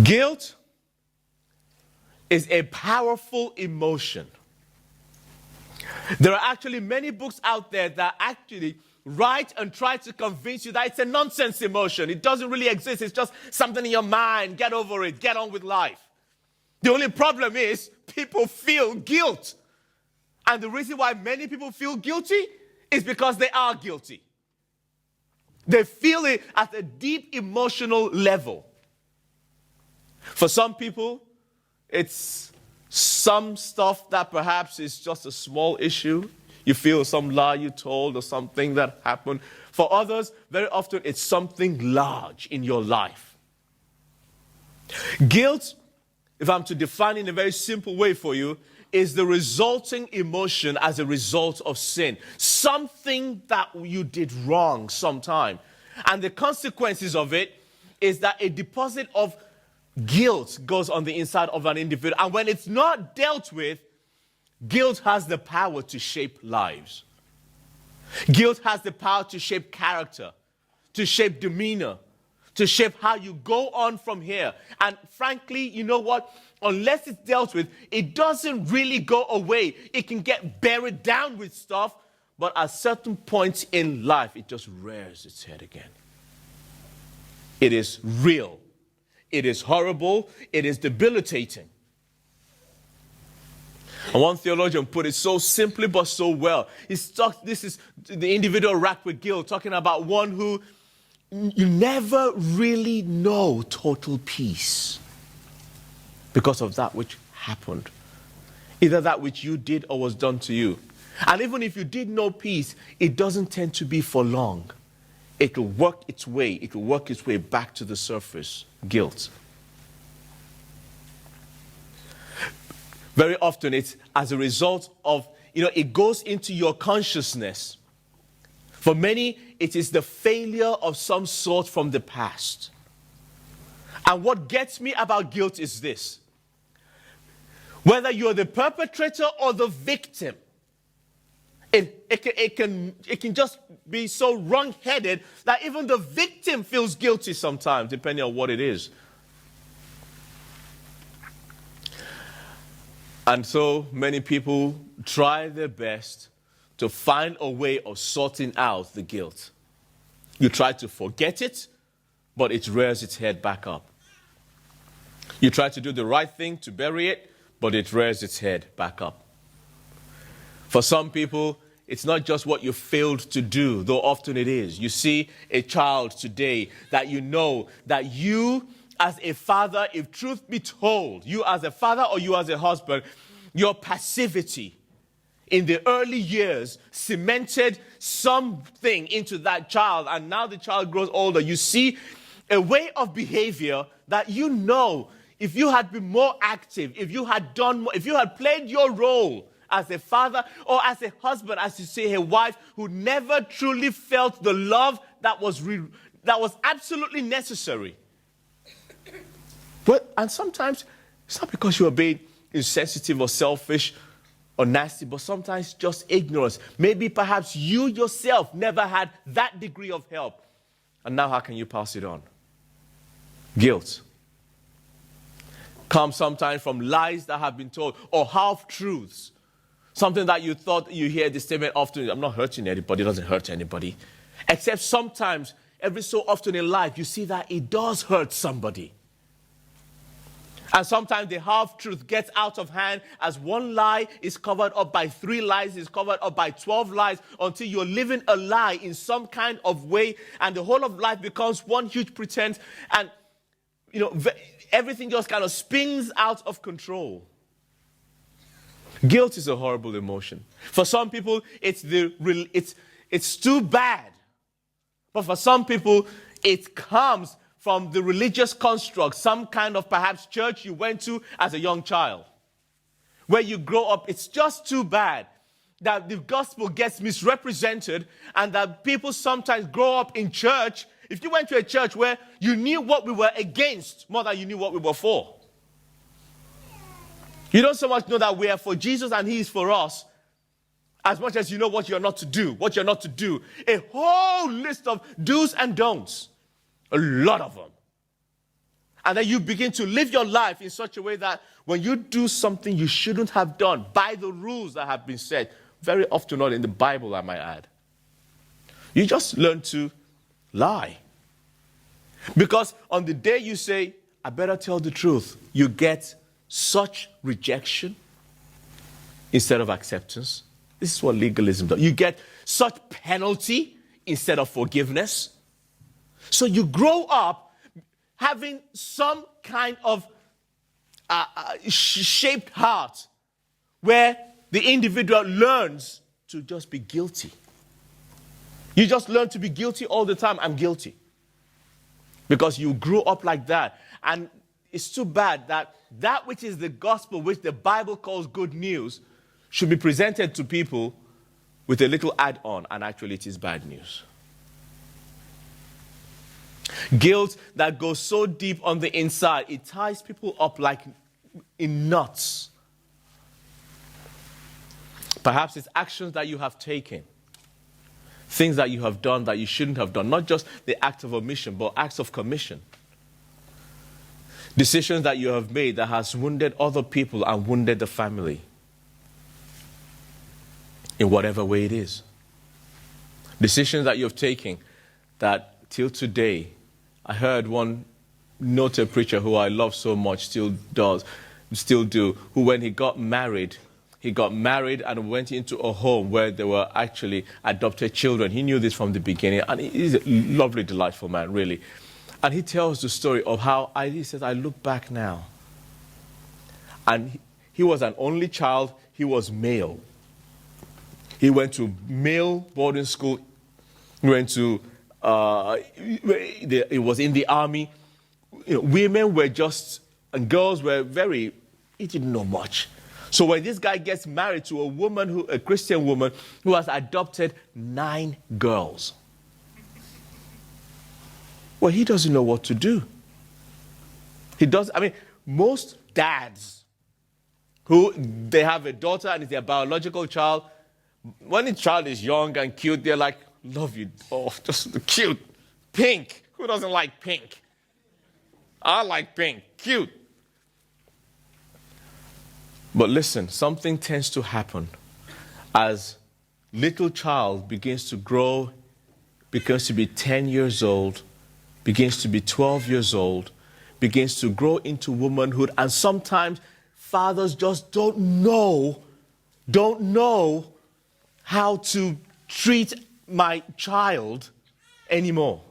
Guilt is a powerful emotion. There are actually many books out there that actually write and try to convince you that it's a nonsense emotion. It doesn't really exist. It's just something in your mind. Get over it. Get on with life. The only problem is people feel guilt. And the reason why many people feel guilty is because they are guilty. They feel it at a deep emotional level. For some people, it's some stuff that perhaps is just a small issue. You feel some lie you told or something that happened. For others, very often it's something large in your life. Guilt, if I'm to define it in a very simple way for you, is the resulting emotion as a result of sin. Something that you did wrong sometime. And the consequences of it is that a deposit of guilt goes on the inside of an individual. And when it's not dealt with, guilt has the power to shape lives. Guilt has the power to shape character, to shape demeanor, to shape how you go on from here. And frankly, you know what? Unless it's dealt with, it doesn't really go away. It can get buried down with stuff, but at certain points in life, it just rears its head again. It is real. It is horrible. It is debilitating. And one theologian put it so simply but so well. This is the individual racked with guilt, talking about one who you never really know total peace because of that which happened. Either that which you did or was done to you. And even if you did know peace, it doesn't tend to be for long. It will work its way back to the surface. Guilt. Very often it's as a result of, it goes into your consciousness. For many, it is the failure of some sort from the past. And what gets me about guilt is this. Whether you're the perpetrator or the victim, it can just be so wrong-headed that even the victim feels guilty sometimes, depending on what it is. And so many people try their best to find a way of sorting out the guilt. You try to forget it, but it rears its head back up. You try to do the right thing to bury it, but it rears its head back up. For some people, it's not just what you failed to do, though often it is. You see a child today that you know that you as a father, if truth be told, you as a father or you as a husband, your passivity in the early years cemented something into that child, and now the child grows older. You see a way of behavior that you know if you had been more active, if you had done more, if you had played your role as a father or as a husband, as you say, a wife who never truly felt the love that was absolutely necessary. And sometimes it's not because you are being insensitive or selfish or nasty, but sometimes just ignorance. Maybe perhaps you yourself never had that degree of help. And now how can you pass it on? Guilt comes sometimes from lies that have been told or half-truths. Something that you thought you hear the statement often, I'm not hurting anybody, it doesn't hurt anybody. Except sometimes, every so often in life, you see that it does hurt somebody. And sometimes the half-truth gets out of hand as one lie is covered up by 3 lies, is covered up by 12 lies, until you're living a lie in some kind of way, and the whole of life becomes one huge pretense, and everything just kind of spins out of control. Guilt is a horrible emotion. For some people, it's too bad. But for some people, it comes from the religious construct, some kind of perhaps church you went to as a young child. Where you grow up, it's just too bad that the gospel gets misrepresented and that people sometimes grow up in church. If you went to a church where you knew what we were against more than you knew what we were for. You don't so much know that we are for Jesus and He is for us, as much as you know what you're not to do, what you're not to do. A whole list of do's and don'ts. A lot of them. And then you begin to live your life in such a way that when you do something you shouldn't have done by the rules that have been set, very often not in the Bible, I might add, you just learn to lie. Because on the day you say, I better tell the truth, you get such rejection instead of acceptance. This is what legalism does. You get such penalty instead of forgiveness. So you grow up having some kind of shaped heart where the individual learns to just be guilty. You just learn to be guilty all the time. I'm guilty. Because you grew up like that. And it's too bad that that which is the gospel, which the Bible calls good news, should be presented to people with a little add-on, and actually it is bad news. Guilt that goes so deep on the inside, it ties people up like in knots. Perhaps it's actions that you have taken, things that you have done that you shouldn't have done, not just the act of omission, but acts of commission. Decisions that you have made that has wounded other people and wounded the family in whatever way it is. Decisions that you have taken that till today, I heard one noted preacher who I love so much still do, who when he got married and went into a home where there were actually adopted children. He knew this from the beginning, and he's a lovely, delightful man, really. And he tells the story of how he says, I look back now. And he was an only child. He was male. He went to male boarding school. He went to, he was in the army. You know, women were just, and girls were very, he didn't know much. So when this guy gets married to a Christian woman who has adopted 9 girls, well, he doesn't know what to do. Most dads who they have a daughter and it's their biological child, when the child is young and cute, they're like, love you. Oh, just cute. Pink. Who doesn't like pink? I like pink. Cute. But listen, something tends to happen as little child begins to grow, begins to be 10 years old, begins to be 12 years old, begins to grow into womanhood, and sometimes fathers just don't know how to treat my child anymore.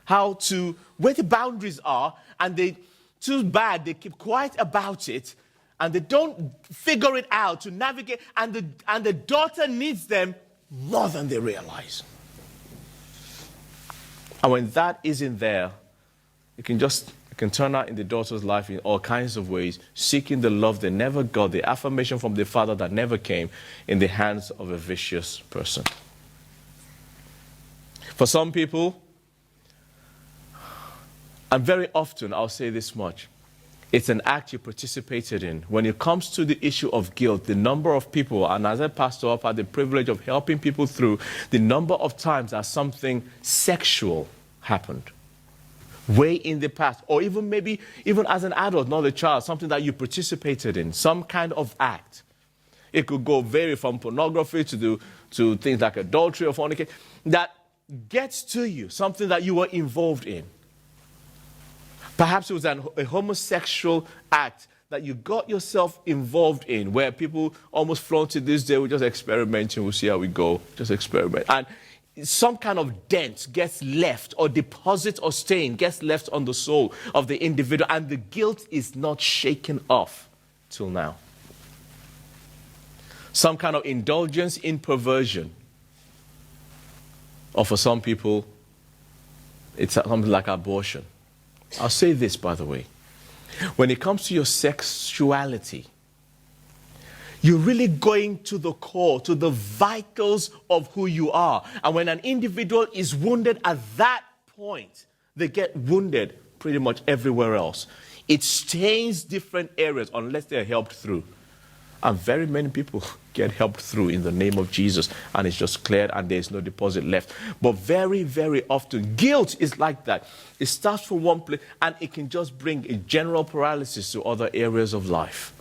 Where the boundaries are, and too bad, they keep quiet about it, and they don't figure it out to navigate, and the daughter needs them more than they realize. And when that isn't there, it can turn out in the daughter's life in all kinds of ways, seeking the love they never got, the affirmation from the father that never came, in the hands of a vicious person. For some people, and very often, I'll say this much, it's an act you participated in. When it comes to the issue of guilt, the number of people, and as a pastor, I've had the privilege of helping people through, the number of times that something sexual happened way in the past, or even as an adult, not a child, something that you participated in, some kind of act. It could vary from pornography to things like adultery or fornication, that gets to you, something that you were involved in. Perhaps it was a homosexual act that you got yourself involved in, where people almost flaunt it this day, we're just experimenting, we'll see how we go, just experiment. And some kind of dent gets left, or deposit or stain gets left on the soul of the individual, and the guilt is not shaken off till now. Some kind of indulgence in perversion. Or for some people, it's something like abortion. I'll say this, by the way. When it comes to your sexuality, you're really going to the core, to the vitals of who you are. And when an individual is wounded at that point, they get wounded pretty much everywhere else. It stains different areas unless they're helped through. And very many people get helped through in the name of Jesus, and it's just cleared and there's no deposit left. But very, very often, guilt is like that. It starts from one place and it can just bring a general paralysis to other areas of life.